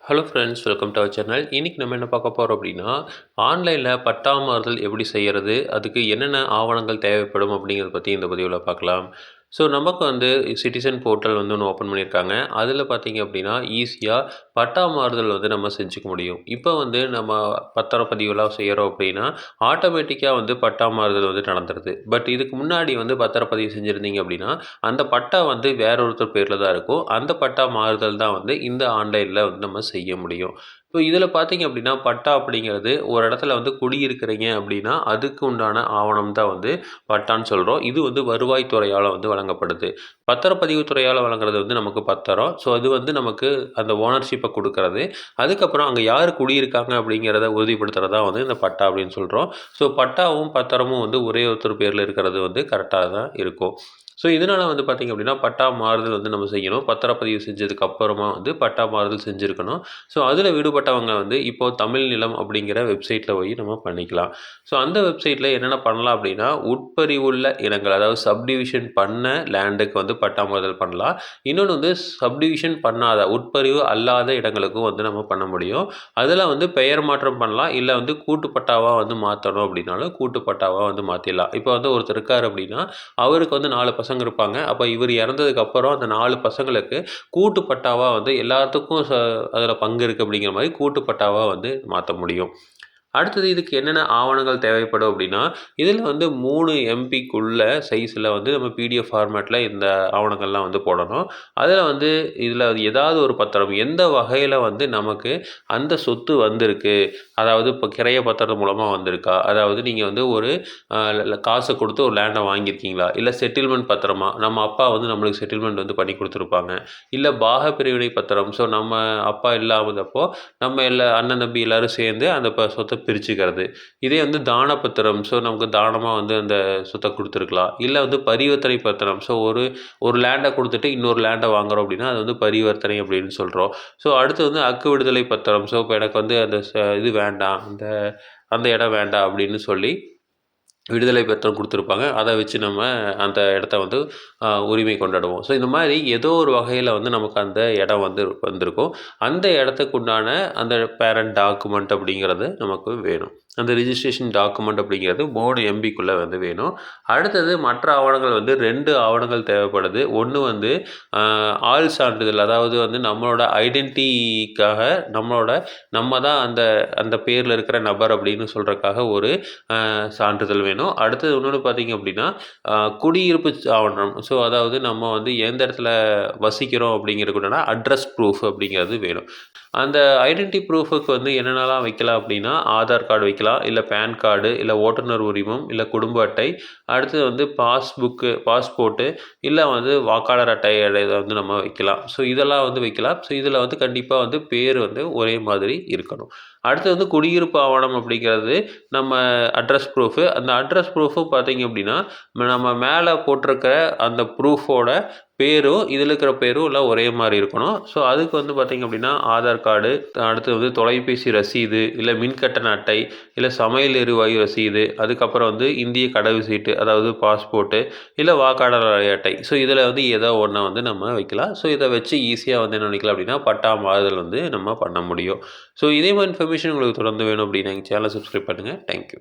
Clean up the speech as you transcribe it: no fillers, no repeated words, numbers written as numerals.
Hello friends, welcome to our channel. இன்றைக்கி நம்ம என்ன பார்க்க போகிறோம் அப்படின்னா, ஆன்லைனில் பட்டா மாறுதல் எப்படி செய்கிறது, அதுக்கு என்னென்ன ஆவணங்கள் தேவைப்படும் அப்படிங்கிறத பற்றி இந்த பதிவில் பார்க்கலாம். ஸோ நமக்கு சிட்டிசன் போர்ட்டல் ஒன்று ஓப்பன் பண்ணியிருக்காங்க. அதில் பார்த்தீங்க அப்படின்னா ஈஸியாக பட்டா மாறுதல் நம்ம செஞ்சுக்க முடியும். இப்போ நம்ம பத்திரப்பதிவுலாம் செய்கிறோம் அப்படின்னா ஆட்டோமேட்டிக்காக பட்டா மாறுதல் நடந்துருது. பட் இதுக்கு முன்னாடி பத்திரப்பதிவு செஞ்சுருந்தீங்க அப்படின்னா அந்த பட்டா வேற ஒருத்தர் பேரில் தான் இருக்கும். அந்த பட்டா மாறுதல் தான் இந்த ஆன்லைனில் நம்ம செய்ய முடியும். இப்போ இதில் பார்த்தீங்க அப்படின்னா பட்டா அப்படிங்கிறது ஒரு இடத்துல குடியிருக்கிறீங்க அப்படின்னா அதுக்கு உண்டான ஆவணம் தான் பட்டான்னு சொல்கிறோம். இது வருவாய்த்துறையால் வழங்கப்படுது. பத்திரப்பதிவு துறையால் வழங்குறது நமக்கு பத்திரம். ஸோ அது நமக்கு அந்த ஓனர்ஷிப்பை கொடுக்கறது. அதுக்கப்புறம் அங்கே யார் குடியிருக்காங்க அப்படிங்கிறத உறுதிப்படுத்துறது தான் இந்த பட்டா அப்படின்னு சொல்கிறோம். ஸோ பட்டாவும் பத்திரமும் ஒரே ஒருத்தர் பேரில் இருக்கிறது கரெக்டாக தான் இருக்கும். ஸோ இதனால் பார்த்தீங்க அப்படின்னா பட்டா மாறுதல் நம்ம செய்யணும். பத்திரப்பதிவு செஞ்சதுக்கு அப்புறமா பட்டா மாறுதல் செஞ்சுருக்கணும். ஸோ அதில் விடுபட்டவங்க இப்போது தமிழ் நிலம் அப்படிங்கிற வெப்சைட்டில் போய் நம்ம பண்ணிக்கலாம். ஸோ அந்த வெப்சைட்டில் என்னென்ன பண்ணலாம் அப்படின்னா உட்பறிவுள்ள இடங்கள், அதாவது சப்டிவிஷன் பண்ண லேண்டுக்கு பட்டா மாறுதல் பண்ணலாம். இன்னொன்று சப்டிவிஷன் பண்ணாத உட்பறிவு அல்லாத இடங்களுக்கும் நம்ம பண்ண முடியும். அதில் பெயர் மாற்றம் பண்ணலாம். இல்லை கூட்டு பட்டாவாக மாற்றணும் அப்படின்னாலும் கூட்டு பட்டாவாக மாற்றிடலாம். இப்போ ஒருத்தர் இருக்கார் அப்படின்னா அவருக்கு 4 பசங்க இருப்பாங்க. அப்போ இவர் இறந்ததுக்கு அப்புறம் அந்த 4 பசங்களுக்கு கூட்டு பட்டாவா எல்லாத்துக்கும் அதில் பங்கு இருக்குது அப்படிங்கிற மாதிரி கூட்டு பட்டாவா மாற்ற முடியும். அடுத்தது இதுக்கு என்னென்ன ஆவணங்கள் தேவைப்படும் அப்படின்னா இதில் 3 எம்பிக்குள்ள சைஸில் நம்ம பிடிஎஃப் ஃபார்மேட்டில் இந்த ஆவணங்கள்லாம் போடணும். அதில் இதில் ஏதாவது ஒரு பத்திரம் எந்த வகையில் நமக்கு அந்த சொத்து வந்திருக்கு, அதாவது இப்போ கிரைய பத்திரம் மூலமாக வந்திருக்கா, அதாவது நீங்கள் ஒரு காசை கொடுத்து ஒரு லேண்டை வாங்கியிருக்கீங்களா, இல்லை செட்டில்மெண்ட் பத்திரமா, நம்ம அப்பா நம்மளுக்கு செட்டில்மெண்ட் பண்ணி கொடுத்துருப்பாங்க, இல்லை பாக பிரிவினை பத்திரம். ஸோ நம்ம அப்பா இல்லாதப்போ நம்ம அண்ணன் தம்பி எல்லோரும் சேர்ந்து அந்த சொத்தை பிரிச்சுக்கிறது. இதே தான பத்திரம். ஸோ நமக்கு தானமாக அந்த சொத்தை கொடுத்துருக்கலாம். இல்லை பரிவர்த்தனை பத்திரம். ஸோ ஒரு லேண்டை கொடுத்துட்டு இன்னொரு லேண்டை வாங்குகிறோம் அப்படின்னா அது பரிவர்த்தனை அப்படின்னு சொல்கிறோம். ஸோ அடுத்து ஹக்கு விடுதலை பத்திரம். ஸோ இப்போ எனக்கு அந்த இது வேண்டாம், அந்த இடம் வேண்டாம் அப்படின்னு சொல்லி விடுதலை பத்திரம் கொடுத்துருப்பாங்க. அதை வச்சு நம்ம அந்த இடத்த உரிமை கொண்டாடுவோம். ஸோ இந்த மாதிரி ஏதோ ஒரு வகையில் நமக்கு அந்த இடம் வந்திருக்கும். அந்த இடத்துக்கு உண்டான அந்த பேரண்ட் டாக்குமெண்ட் அப்படிங்கிறது நமக்கு வேணும். அந்த ரிஜிஸ்ட்ரேஷன் டாக்குமெண்ட் அப்படிங்கிறது 3 எம்பிக்குள்ளே வேணும். அடுத்தது மற்ற ஆவணங்கள் 2 ஆவணங்கள் தேவைப்படுது. ஒன்று ஆள் சான்றிதழ், அதாவது நம்மளோட ஐடென்டிட்டிக்காக நம்ம தான் அந்த பேரில் இருக்கிற நபர் அப்படின்னு சொல்கிறதுக்காக ஒரு சான்றிதழ் வேணும். அடுத்தது இன்னொன்று பார்த்தீங்க அப்படின்னா குடியிருப்பு ஆவணம். ஸோ அதாவது நம்ம எந்த இடத்துல வசிக்கிறோம் அப்படிங்கிறதுக்குன்னா அட்ரஸ் ப்ரூஃப் அப்படிங்கிறது வேணும். அந்த ஐடென்டிட்டி ப்ரூஃபுக்கு என்னென்னலாம் வைக்கலாம் அப்படின்னா ஆதார் கார்டு வைக்கலாம், இல்லை பேன் கார்டு, இல்லை ஓட்டுநர் உரிமம், இல்லை குடும்ப அட்டை, அடுத்தது பாஸ்போர்ட்டு, இல்லை வாக்காளர் அட்டை நம்ம வைக்கலாம். ஸோ இதெல்லாம் வைக்கலாம். ஸோ இதில் கண்டிப்பாக பேர் ஒரே மாதிரி இருக்கணும். அடுத்து குடியிருப்பு ஆவணம் அப்படிங்கிறது நம்ம அட்ரஸ் ப்ரூஃபு. அந்த அட்ரஸ் ப்ரூஃபும் பார்த்தீங்க அப்படின்னா நம்ம மேலே போட்டிருக்கிற அந்த ப்ரூஃபோட பேரும் இதில் இருக்கிற பேரும் எல்லாம் ஒரே மாதிரி இருக்கணும். ஸோ அதுக்கு பார்த்தீங்க அப்படின்னா ஆதார் கார்டு, அடுத்து தொலைபேசி ரசீது, இல்லை மின்கட்டண அட்டை, இல்லை சமையல் எரிவாயு ரசீது, அதுக்கப்புறம் இந்திய கடவு சீட்டு, அதாவது பாஸ்போர்ட்டு, இல்லை வாக்காளர் அட்டை. ஸோ இதில் ஏதோ ஒன்று நம்ம வைக்கலாம். ஸோ இதை வச்சு ஈஸியாக என்ன நினைக்கலாம் அப்படின்னா பட்டா மாறுதல் நம்ம பண்ண முடியும். ஸோ இதே மாதிரி இன்ஃபர்மேஷன் உங்களுக்கு தொடர்ந்து வேணும் அப்படின்னா எங்கள் சேனலை சப்ஸ்கிரைப் பண்ணுங்கள். தேங்க்யூ.